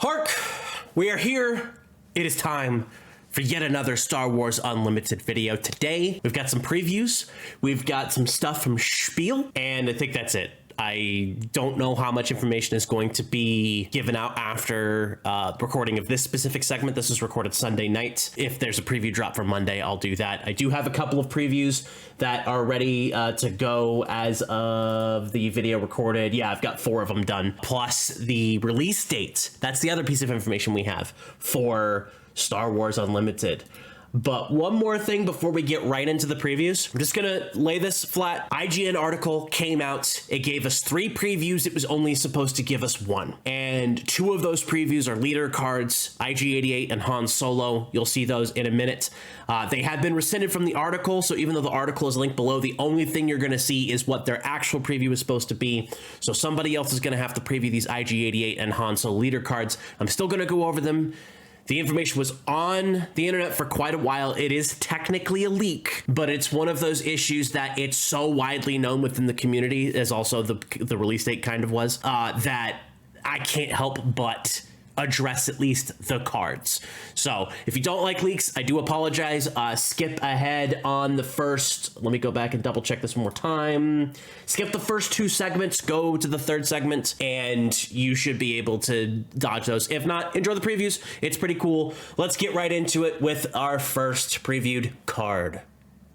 HARK, we are here. It is time for yet another Star Wars Unlimited video. Today, we've got some previews, we've got some stuff from SPIEL, and I think that's it. I don't know how much information is going to be given out after recording of this specific segment. This is recorded Sunday night. If there's a preview drop for Monday, I'll do that. I do have a couple of previews that are ready to go as of the video recorded. Yeah, I've got 4 of them done, plus the release date. That's the other piece of information we have for Star Wars Unlimited. But one more thing before we get right into the previews. I'm just gonna lay this flat. IGN article came out. It gave us 3 previews. It was only supposed to give us 1. And 2 of those previews are leader cards, IG-88 and Han Solo. You'll see those in a minute. They have been rescinded from the article, so even though the article is linked below, the only thing you're gonna see is what their actual preview is supposed to be. So somebody else is gonna have to preview these IG-88 and Han Solo leader cards. I'm still gonna go over them. The information was on the internet for quite a while. It is technically a leak, but it's one of those issues that it's so widely known within the community, as also the release date kind of was, that I can't help but address at least the cards. So if you don't like leaks, I do apologize. Skip ahead on the first, let me go back and double check this one more time. Skip the first 2 segments, go to the 3rd segment, and you should be able to dodge those. If not, enjoy the previews. It's pretty cool. Let's get right into it with our first previewed card.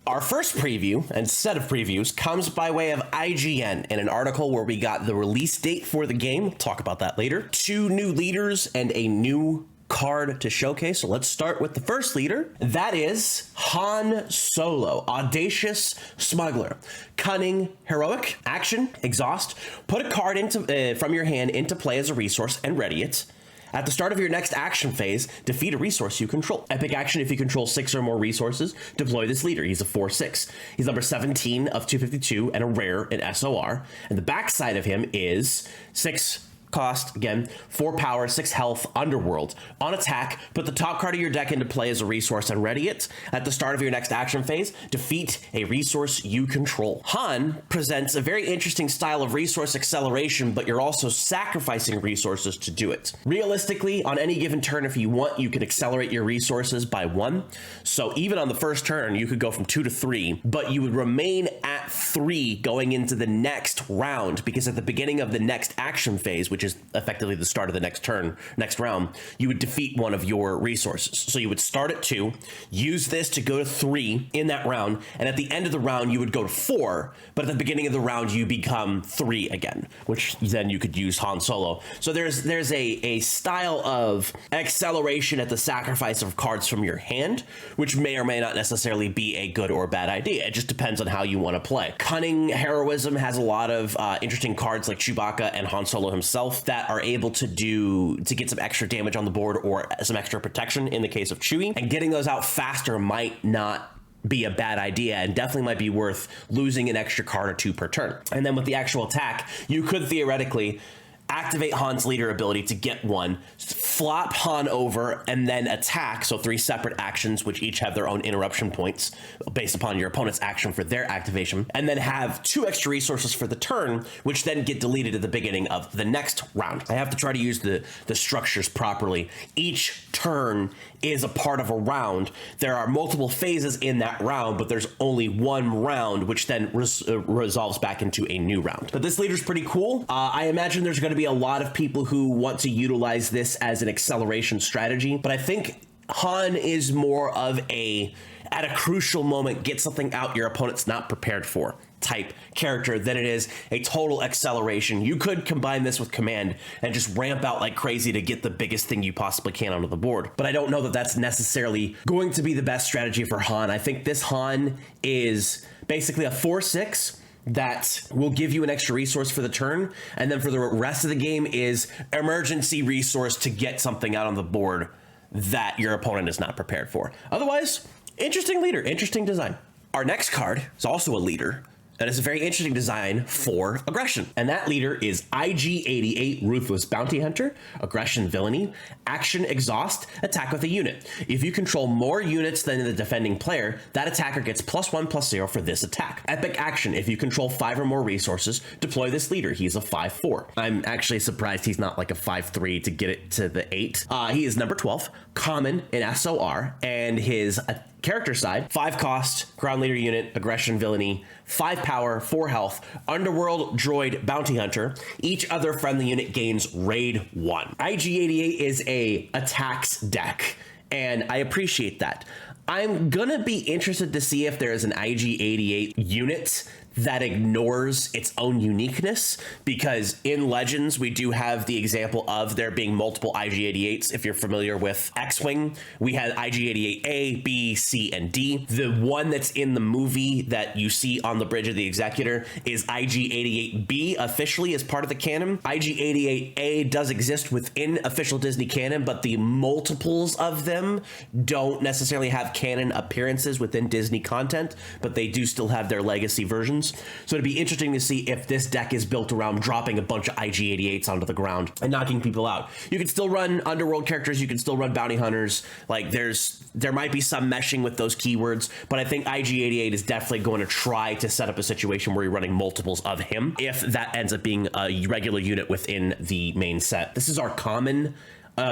Our first preview and set of previews comes by way of IGN in an article where we got the release date for the game. We'll talk about that later. 2 new leaders and a new card to showcase. So let's start with the first leader. That is Han Solo, audacious smuggler, cunning, heroic, action, exhaust. Put a card into from your hand into play as a resource and ready it. At the start of your next action phase, defeat a resource you control. Epic action if you control 6 or more resources, deploy this leader. He's a 4/6. He's number 17 of 252 and a rare in SOR. And the backside of him is 6 cost, again, 4 power, 6 health, underworld. On attack, put the top card of your deck into play as a resource and ready it. At the start of your next action phase, defeat a resource you control. Han presents a very interesting style of resource acceleration, but you're also sacrificing resources to do it. Realistically, on any given turn, if you want, you can accelerate your resources by 1. So even on the first turn, you could go from 2 to 3, but you would remain at 3 going into the next round, because at the beginning of the next action phase, which is effectively the start of the next round, you would defeat one of your resources. So you would start at 2, use this to go to 3 in that round, and at the end of the round, you would go to 4, but at the beginning of the round, you become 3 again, which then you could use Han Solo. So there's a style of acceleration at the sacrifice of cards from your hand, which may or may not necessarily be a good or bad idea. It just depends on how you want to play. Cunning heroism has a lot of interesting cards like Chewbacca and Han Solo himself that are able to get some extra damage on the board or some extra protection in the case of Chewie, and getting those out faster might not be a bad idea and definitely might be worth losing an extra card or 2 per turn. And then with the actual attack, you could theoretically activate Han's leader ability to get 1, flop Han over, and then attack. So 3 separate actions, which each have their own interruption points based upon your opponent's action for their activation, and then have 2 extra resources for the turn, which then get deleted at the beginning of the next round. I have to try to use the structures properly. Each turn is a part of a round. There are multiple phases in that round, but there's only 1 round, which then resolves back into a new round. But this leader's pretty cool. I imagine there's going to be a lot of people who want to utilize this as an acceleration strategy, but I think Han is more of at a crucial moment, get something out your opponent's not prepared for type character than it is a total acceleration. You could combine this with command and just ramp out like crazy to get the biggest thing you possibly can onto the board. But I don't know that that's necessarily going to be the best strategy for Han. I think this Han is basically a 4/6 that will give you an extra resource for the turn, and then for the rest of the game is emergency resource to get something out on the board that your opponent is not prepared for. Otherwise, interesting leader, interesting design. Our next card is also a leader, That is a very interesting design for aggression. And that leader is IG-88 Ruthless Bounty Hunter, Aggression Villainy, Action Exhaust, attack with a unit. If you control more units than the defending player, that attacker gets +1/+0 for this attack. Epic Action, if you control 5 or more resources, deploy this leader. He's a 5/4. I'm actually surprised he's not like a 5/3 to get it to the 8. He is number 12, common in SOR, and his character side, 5 cost, ground leader unit, aggression villainy, 5 power, 4 health, underworld droid bounty hunter. Each other friendly unit gains raid 1. IG-88 is a attacks deck, and I appreciate that. I'm gonna be interested to see if there is an IG-88 unit that ignores its own uniqueness, because in Legends we do have the example of there being multiple IG-88s. If you're familiar with X-Wing, we had IG-88A, B, C, and D. The one that's in the movie that you see on the bridge of the Executor is IG-88B, officially as part of the canon. IG-88A does exist within official Disney canon, but the multiples of them don't necessarily have canon appearances within Disney content, but they do still have their legacy versions. So it'd be interesting to see if this deck is built around dropping a bunch of IG-88s onto the ground and knocking people out. You can still run underworld characters, you can still run bounty hunters. Like there might be some meshing with those keywords, but I think IG-88 is definitely going to try to set up a situation where you're running multiples of him, if that ends up being a regular unit within the main set. This is our common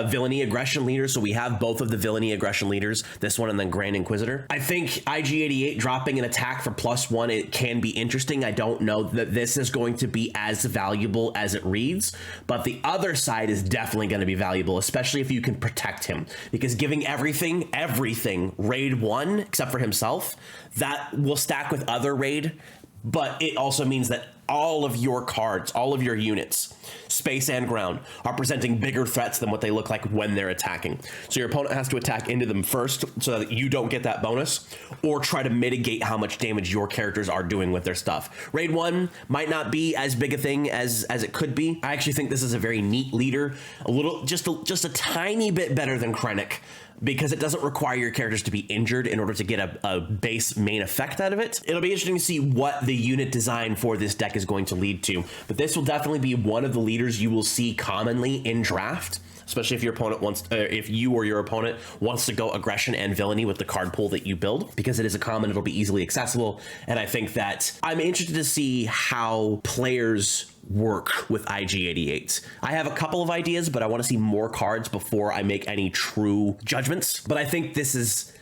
villainy aggression leader, so we have both of the villainy aggression leaders, this one and then Grand Inquisitor. I think IG-88 dropping an attack for +1, it can be interesting. I don't know that this is going to be as valuable as it reads, but the other side is definitely going to be valuable, especially if you can protect him, because giving everything raid 1 except for himself, that will stack with other raid, but it also means that all of your cards, all of your units, space and ground, are presenting bigger threats than what they look like when they're attacking. So your opponent has to attack into them first so that you don't get that bonus, or try to mitigate how much damage your characters are doing with their stuff. Raid 1 might not be as big a thing as it could be. I actually think this is a very neat leader, just a tiny bit better than Krennic, because it doesn't require your characters to be injured in order to get a base main effect out of it. It'll be interesting to see what the unit design for this deck is going to lead to, but this will definitely be one of the leaders you will see commonly in draft, especially if your opponent wants, if you or your opponent wants to go aggression and villainy with the card pool that you build, because it is a common, it'll be easily accessible. And I think that I'm interested to see how players work with IG-88. I have a couple of ideas, but I want to see more cards before I make any true judgments. But I think this is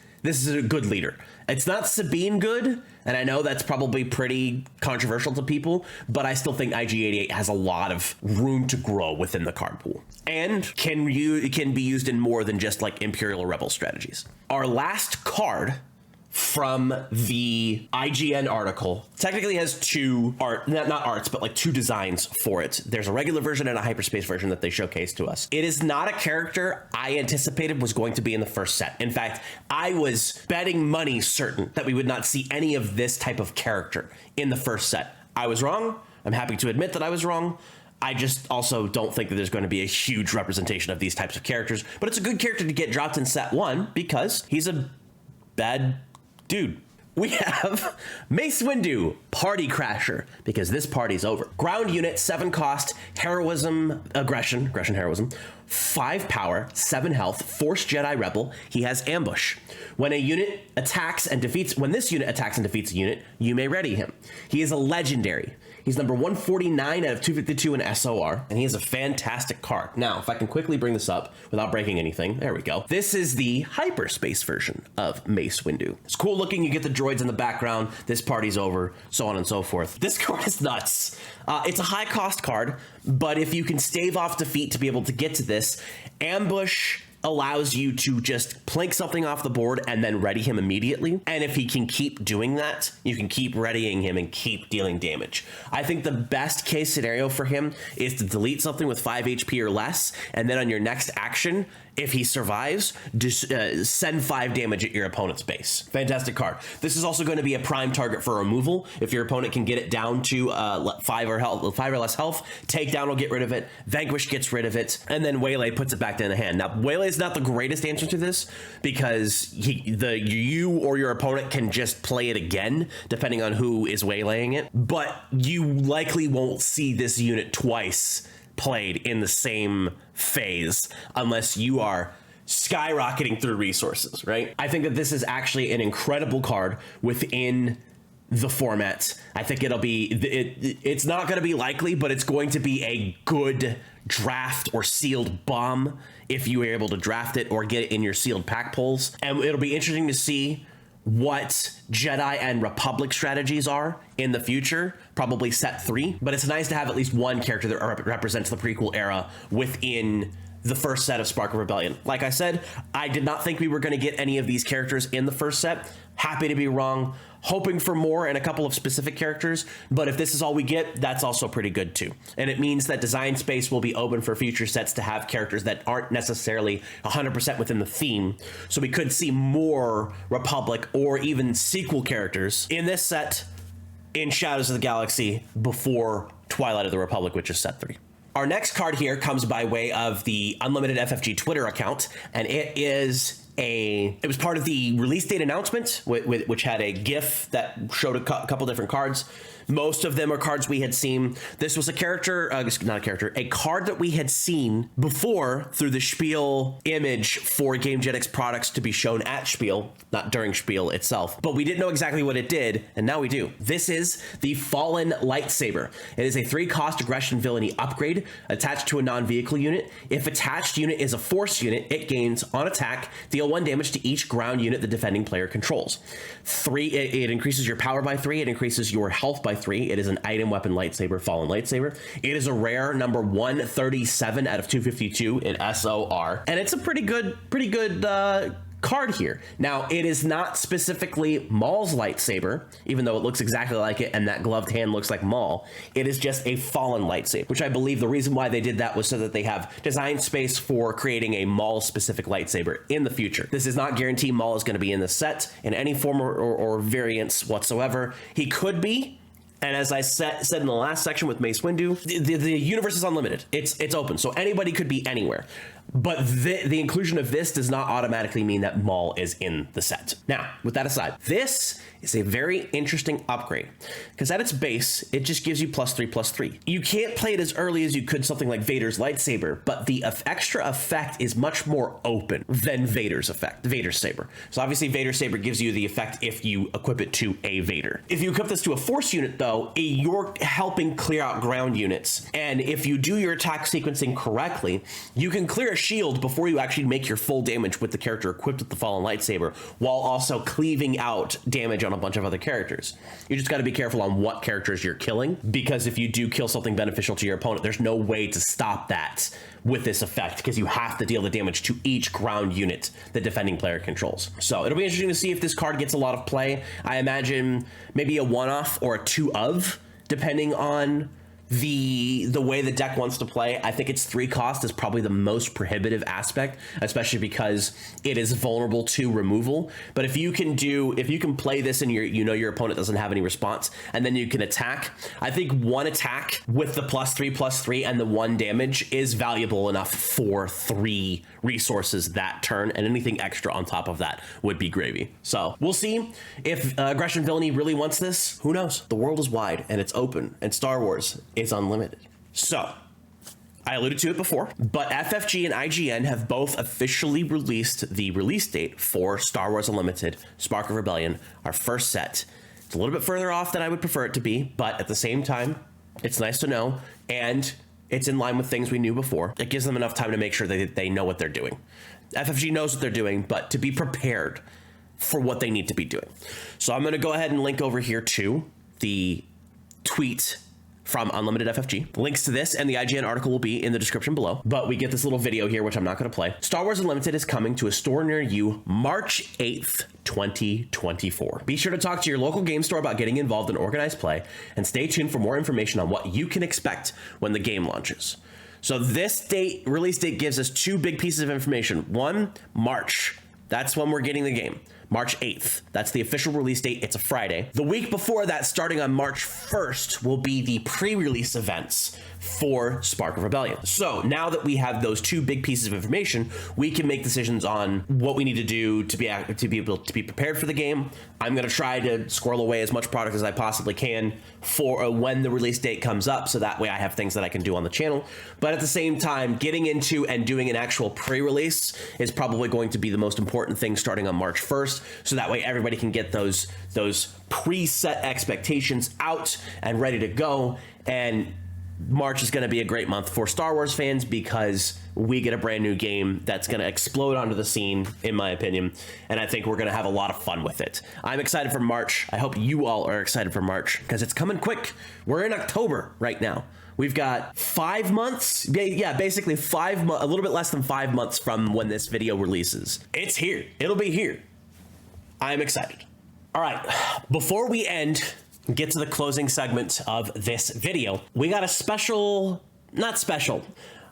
a good leader. It's not Sabine good, and I know that's probably pretty controversial to people, but I still think IG-88 has a lot of room to grow within the card pool, and it can be used in more than just like Imperial Rebel strategies. Our last card from the IGN article technically has two designs for it. There's a regular version and a hyperspace version that they showcased to us. It is not a character I anticipated was going to be in the first set. In fact, I was betting money certain that we would not see any of this type of character in the first set. I was wrong. I'm happy to admit that I was wrong. I just also don't think that there's going to be a huge representation of these types of characters, but it's a good character to get dropped in set 1 because he's a bad dude. We have Mace Windu, Party Crasher, because this party's over. Ground unit, 7 cost, heroism, aggression, heroism, 5 power, 7 health, Force Jedi Rebel. He has ambush. When this unit attacks and defeats a unit, you may ready him. He is a legendary. He's number 149 out of 252 in SOR, and he is a fantastic card. Now, if I can quickly bring this up without breaking anything, there we go. This is the hyperspace version of Mace Windu. It's cool looking, you get the droids in the background, this party's over, so on and so forth. This card is nuts. It's a high cost card, but if you can stave off defeat to be able to get to this, ambush allows you to just plink something off the board and then ready him immediately. And if he can keep doing that, you can keep readying him and keep dealing damage. I think the best case scenario for him is to delete something with 5 HP or less, and then on your next action, if he survives, just send 5 damage at your opponent's base. Fantastic card. This is also going to be a prime target for removal. If your opponent can get it down to 5 or less health, Takedown will get rid of it, Vanquish gets rid of it, and then Waylay puts it back in the hand. Now, Waylay is is not the greatest answer to this because you or your opponent can just play it again depending on who is waylaying it, but you likely won't see this unit twice played in the same phase unless you are skyrocketing through resources, right? I think that this is actually an incredible card within the format. I think it's not going to be likely, but it's going to be a good draft or sealed bomb if you are able to draft it or get it in your sealed pack pulls. And it'll be interesting to see what Jedi and Republic strategies are in the future, probably set 3, but it's nice to have at least one character that represents the prequel era within the first set of Spark of Rebellion. Like I said, I did not think we were going to get any of these characters in the first set. Happy to be wrong, hoping for more and a couple of specific characters, but if this is all we get, that's also pretty good too. And it means that design space will be open for future sets to have characters that aren't necessarily 100% within the theme. So we could see more Republic or even sequel characters in this set in Shadows of the Galaxy before Twilight of the Republic, which is set 3. Our next card here comes by way of the Unlimited FFG Twitter account, and it was part of the release date announcement, which had a GIF that showed a couple different cards. Most of them are cards we had seen. This was a character, a card that we had seen before through the Spiel image for GameGenix products to be shown at Spiel, not during Spiel itself. But we didn't know exactly what it did, and now we do. This is the Fallen Lightsaber. It is a 3-cost aggression villainy upgrade attached to a non-vehicle unit. If attached unit is a force unit, it gains on attack, deal 1 damage to each ground unit the defending player controls. 3, it increases your power by 3, it increases your health by 3. It is an item weapon lightsaber, Fallen Lightsaber. It is a rare number 137 out of 252 in SOR, and it's a pretty good card here. Now, it is not specifically Maul's lightsaber, even though it looks exactly like it and that gloved hand looks like Maul. It is just a Fallen lightsaber, which I believe the reason why they did that was so that they have design space for creating a Maul specific lightsaber in the future. This does not guarantee Maul is going to be in the set in any form or variance whatsoever. He could be. And as I said in the last section with Mace Windu, the universe is unlimited. It's open, so anybody could be anywhere. But the inclusion of this does not automatically mean that Maul is in the set. Now, with that aside, this is a very interesting upgrade because at its base, it just gives you +3/+3. You can't play it as early as you could something like Vader's lightsaber, but the extra effect is much more open than Vader's saber. So obviously Vader's saber gives you the effect if you equip it to a Vader. If you equip this to a force unit though, you're helping clear out ground units. And if you do your attack sequencing correctly, you can clear a shield before you actually make your full damage with the character equipped with the Fallen Lightsaber, while also cleaving out damage on a bunch of other characters. You just got to be careful on what characters you're killing, because if you do kill something beneficial to your opponent, there's no way to stop that with this effect, because you have to deal the damage to each ground unit the defending player controls. So it'll be interesting to see if this card gets a lot of play. I imagine maybe a one-off or a two-of, depending on the way the deck wants to play. I think its 3 cost is probably the most prohibitive aspect, especially because it is vulnerable to removal. But if you can play this and your opponent doesn't have any response, and then you can attack, I think one attack with the +3/+3 and the 1 damage is valuable enough for 3 resources that turn, and anything extra on top of that would be gravy. So we'll see if Aggression Villainy really wants this. Who knows? The world is wide and it's open, and Star Wars is unlimited. So I alluded to it before, but FFG and IGN have both officially released the release date for Star Wars Unlimited Spark of Rebellion, our first set. It's a little bit further off than I would prefer it to be, but at the same time, it's nice to know, and it's in line with things we knew before. It gives them enough time to make sure that they know what they're doing. FFG knows what they're doing, but to be prepared for what they need to be doing. So I'm going to go ahead and link over here to the tweet from Unlimited FFG. Links to this and the IGN article will be in the description below, but we get this little video here, which I'm not going to play. Star Wars Unlimited is coming to a store near you March 8th, 2024. Be sure to talk to your local game store about getting involved in organized play, and stay tuned for more information on what you can expect when the game launches. So this release date gives us 2 big pieces of information. 1, March. That's when we're getting the game. March 8th. That's the official release date. It's a Friday. The week before that, starting on March 1st, will be the pre-release events for Spark of Rebellion. So now that we have those two big pieces of information, we can make decisions on what we need to do to be able to be prepared for the game. I'm going to try to squirrel away as much product as I possibly can for when the release date comes up, so that way I have things that I can do on the channel. But at the same time, getting into and doing an actual pre-release is probably going to be the most important thing starting on March 1st, so that way everybody can get those preset expectations out and ready to go. And March is going to be a great month for Star Wars fans because we get a brand new game that's going to explode onto the scene, in my opinion, and I think we're going to have a lot of fun with it. I'm excited for March. I hope you all are excited for March because it's coming quick. We're in October right now. We've got 5 months, basically a little bit less than 5 months from when this video releases. It's here. It'll be here. I'm excited. All right, before we get to the closing segment of this video, we got a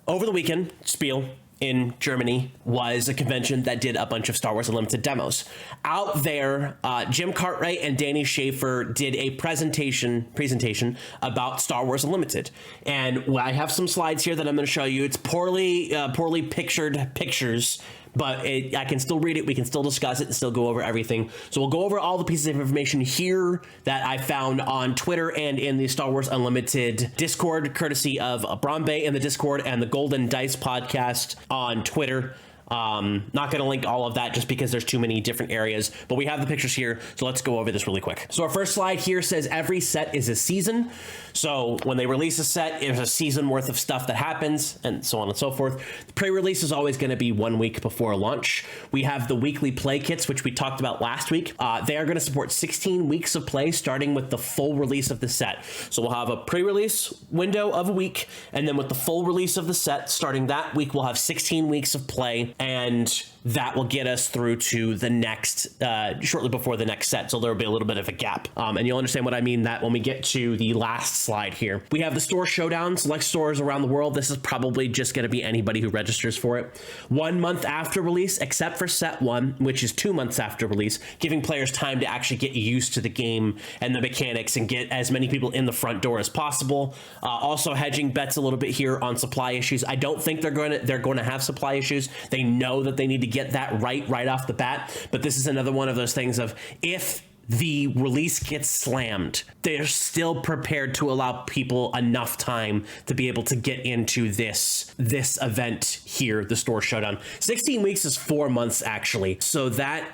over the weekend, SPIEL in Germany was a convention that did a bunch of Star Wars Unlimited demos. Out there, Jim Cartwright and Danny Schaefer did a presentation about Star Wars Unlimited. And I have some slides here that I'm going to show you. It's poorly pictured pictures, but I can still read it. We can still discuss it and still go over everything. So we'll go over all the pieces of information here that I found on Twitter and in the Star Wars Unlimited Discord, courtesy of Brombe in the Discord and the Golden Dice podcast on Twitter. Not going to link all of that just because there's too many different areas, but we have the pictures here. So let's go over this really quick. So our first slide here says every set is a season. So when they release a set, there's a season worth of stuff that happens and so on and so forth. The pre-release is always going to be 1 week before launch. We have the weekly play kits, which we talked about last week. They are going to support 16 weeks of play, starting with the full release of the set. So we'll have a pre-release window of a week, and then with the full release of the set, starting that week, we'll have 16 weeks of play, and that will get us through to the next, shortly before the next set. So there'll be a little bit of a gap. And you'll understand what I mean that when we get to the last slide here. We have the store showdown, select stores around the world. This is probably just going to be anybody who registers for it. 1 month after release, except for set 1, which is 2 months after release, giving players time to actually get used to the game and the mechanics and get as many people in the front door as possible. Also hedging bets a little bit here on supply issues. I don't think they're going to have supply issues. They know that they need to get that right off the bat, but this is another one of those things of, if the release gets slammed, they're still prepared to allow people enough time to be able to get into this event here, the store showdown. 16 weeks is 4 months actually, so that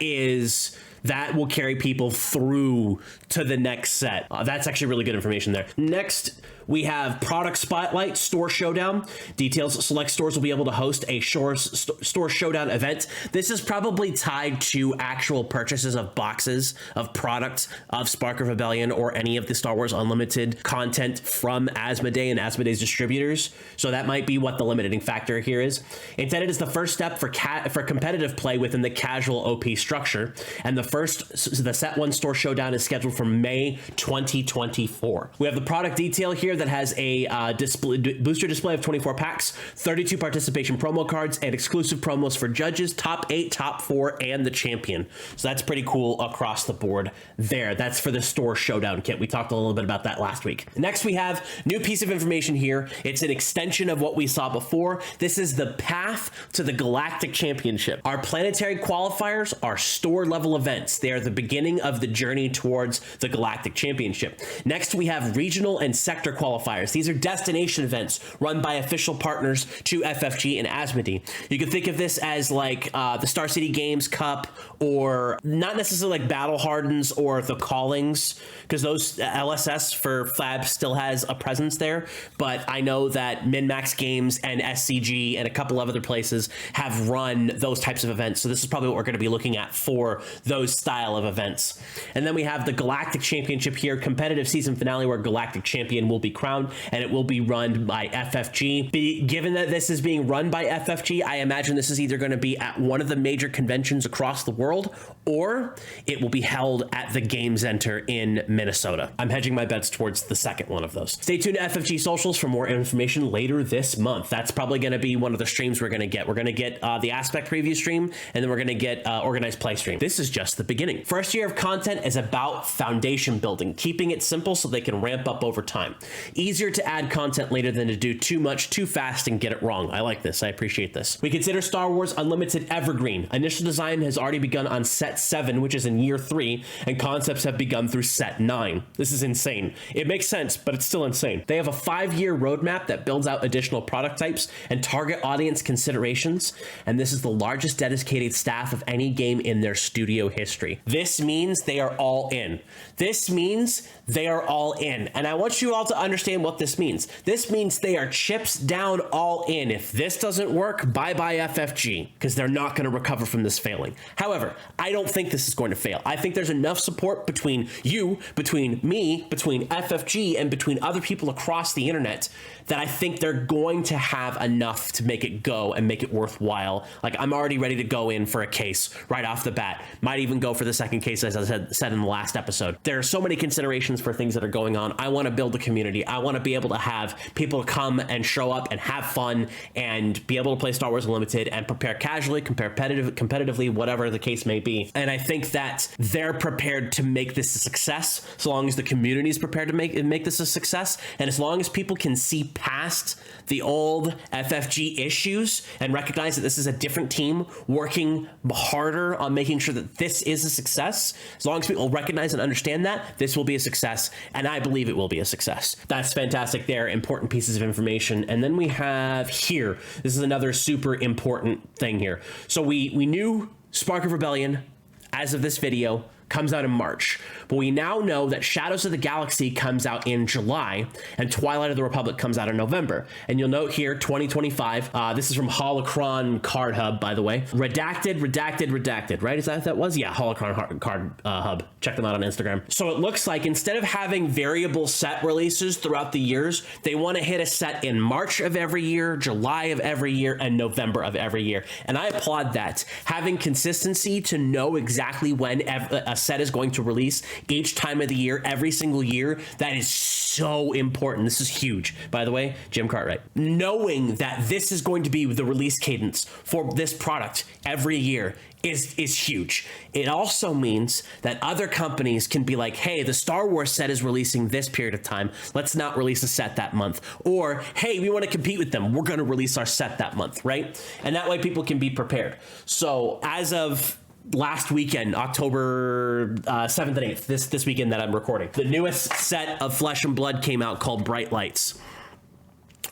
will carry people through to the next set. That's actually really good information there. Next, we have Product Spotlight Store Showdown. Details: select stores will be able to host a Store Showdown event. This is probably tied to actual purchases of boxes of products of Spark of Rebellion or any of the Star Wars Unlimited content from Asmodee and Asmodee's distributors. So that might be what the limiting factor here is. Intended as the first step for competitive play within the casual OP structure. And the set 1 Store Showdown is scheduled for May 2024. We have the product detail here that has a booster display of 24 packs, 32 participation promo cards, and exclusive promos for judges, top 8, top 4, and the champion. So that's pretty cool across the board there. That's for the Store Showdown kit. We talked a little bit about that last week. Next, we have new piece of information here. It's an extension of what we saw before. This is the path to the Galactic Championship. Our planetary qualifiers are store level events. They are the beginning of the journey towards the Galactic Championship. Next, we have regional and sector qualifiers. These are destination events run by official partners to FFG and Asmodee. You can think of this as like the Star City Games Cup, or not necessarily like Battle Hardens or the Callings, because those LSS for Flab still has a presence there. But I know that MinMax Games and SCG and a couple of other places have run those types of events. So this is probably what we're going to be looking at for those style of events. And then we have the Galactic Championship here, competitive season finale where Galactic Champion will be crowned, and it will be run by FFG. Given that this is being run by FFG, I imagine this is either going to be at one of the major conventions across the world, or it will be held at the Game Center in Minnesota. I'm hedging my bets towards the second one of those. Stay tuned to FFG socials for more information later this month. That's probably going to be one of the streams we're going to get. We're going to get the Aspect preview stream, and then we're going to get organized play stream. This is just the beginning. First year of content is about foundation building, keeping it simple so they can ramp up over time. Easier to add content later than to do too much too fast and get it wrong. I like this. I appreciate this. We consider Star Wars Unlimited evergreen. Initial design has already begun on set 7, which is in year 3, and concepts have begun through set 9. This is insane. It makes sense, but it's still insane. They have a 5-year roadmap that builds out additional product types and target audience considerations, and this is the largest dedicated staff of any game in their studio history. This means they are all in. This means they are all in, and I want you all to understand what this means. This means they are chips down, all in. If this doesn't work, bye-bye FFG, because they're not going to recover from this failing. However, I don't think this is going to fail. I think there's enough support between you, between me, between FFG, and between other people across the internet that I think they're going to have enough to make it go and make it worthwhile. Like, I'm already ready to go in for a case right off the bat. Might even go for the second case, as I said in the last episode. There are so many considerations for things that are going on. I want to build a community. I want to be able to have people come and show up and have fun and be able to play Star Wars Unlimited and prepare casually, competitively, whatever the case may be. And I think that they're prepared to make this a success, so long as the community is prepared to make this a success, and as long as people can see past the old FFG issues and recognize that this is a different team working harder on making sure that this is a success. As long as people recognize and understand that, this will be a success, and I believe it will be a success. That's fantastic there, important pieces of information. And then we have here, this is another super important thing here. So we knew Spark of Rebellion, as of this video, comes out in March, but we now know that Shadows of the Galaxy comes out in July and Twilight of the Republic comes out in November. And you'll note here 2025, this is from Holocron Card Hub, by the way. Redacted, right? Is that what that was? Yeah, Holocron Card Hub. Check them out on Instagram. So it looks like instead of having variable set releases throughout the years, they want to hit a set in March of every year, July of every year, and November of every year. And I applaud that. Having consistency to know exactly when a set is going to release each time of the year, every single year, that is so important. This is huge, by the way. Jim Cartwright, knowing that this is going to be the release cadence for this product every year is huge. It also means that other companies can be like, hey, the Star Wars set is releasing this period of time, let's not release a set that month. Or, hey, we want to compete with them, we're going to release our set that month, right? And that way people can be prepared. So as of last weekend, October 7th and 8th, this weekend that I'm recording, the newest set of Flesh and Blood came out called Bright Lights.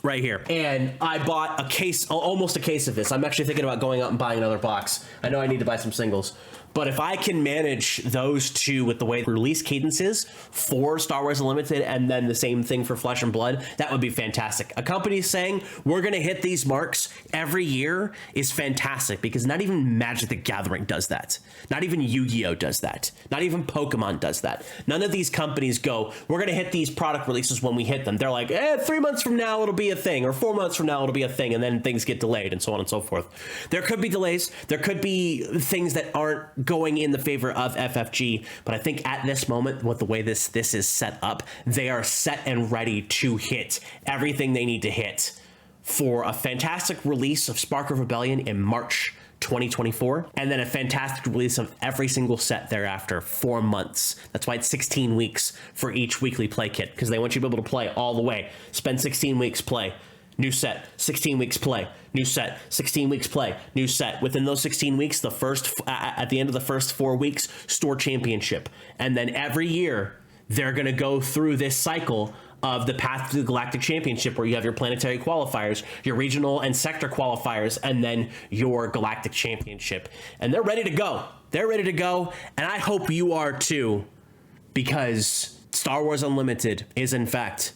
Right here. And I bought a case, almost a case of this. I'm actually thinking about going out and buying another box. I know I need to buy some singles. But if I can manage those two with the way the release cadence is for Star Wars Unlimited and then the same thing for Flesh and Blood, that would be fantastic. A company saying we're going to hit these marks every year is fantastic, because not even Magic the Gathering does that. Not even Yu-Gi-Oh does that. Not even Pokemon does that. None of these companies go, we're going to hit these product releases when we hit them. They're like, 3 months from now it'll be a thing, or 4 months from now it'll be a thing, and then things get delayed and so on and so forth. There could be delays. There could be things that aren't going in the favor of FFG, but I think at this moment, with the way this is set up, they are set and ready to hit everything they need to hit for a fantastic release of Spark of Rebellion in March 2024, and then a fantastic release of every single set thereafter, 4 months. That's why it's 16 weeks for each weekly play kit, because they want you to be able to play all the way. Spend 16 weeks, play. New set, 16 weeks, play. New set, 16 weeks, play. New set. Within those 16 weeks, at the end of the first 4 weeks, store championship. And then every year, they're going to go through this cycle of the path to the Galactic Championship, where you have your planetary qualifiers, your regional and sector qualifiers, and then your Galactic Championship. And they're ready to go. They're ready to go. And I hope you are too, because Star Wars Unlimited is, in fact,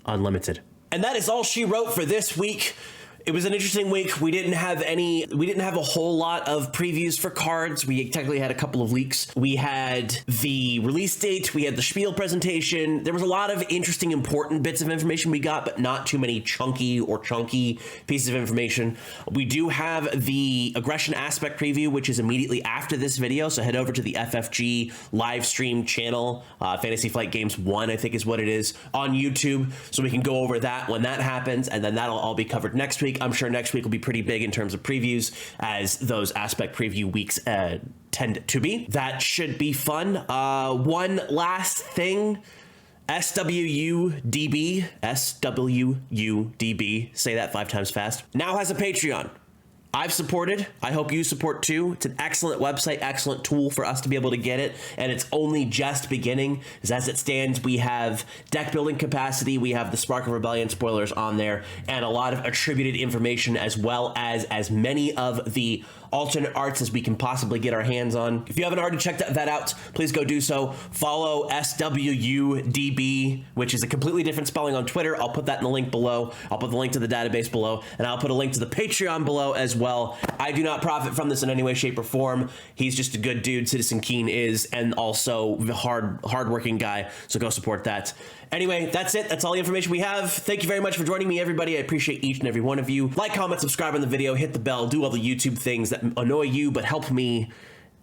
unlimited. And that is all she wrote for this week. It was an interesting week. We didn't have a whole lot of previews for cards. We technically had a couple of leaks. We had the release date. We had the Spiel presentation. There was a lot of interesting, important bits of information we got, but not too many chunky pieces of information. We do have the aggression aspect preview, which is immediately after this video. So head over to the FFG live stream channel, Fantasy Flight Games 1, I think is what it is, on YouTube. So we can go over that when that happens, and then that'll all be covered next week. week. I'm sure next week will be pretty big in terms of previews, as those aspect preview weeks tend to be. That should be fun. One last thing. SWUDB, say that 5 times fast, now has a Patreon. I've supported. I hope you support too. It's an excellent website, excellent tool for us to be able to get it, and it's only just beginning. As it stands, we have deck building capacity, we have the Spark of Rebellion spoilers on there, and a lot of attributed information, as well as many of the alternate arts as we can possibly get our hands on. If you haven't already checked that out, please go do so. Follow SWUDB, which is a completely different spelling on Twitter. I'll put that in the link below. I'll put the link to the database below, and I'll put a link to the Patreon below as well. I do not profit from this in any way, shape, or form. He's just a good dude, Citizen Keen is, and also a hard-working guy, so go support that. Anyway, that's it. That's all the information we have. Thank you very much for joining me, everybody. I appreciate each and every one of you. Like, comment, subscribe on the video, hit the bell, do all the YouTube things that annoy you but help me.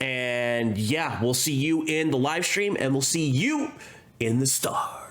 And yeah, we'll see you in the live stream, and we'll see you in the stars.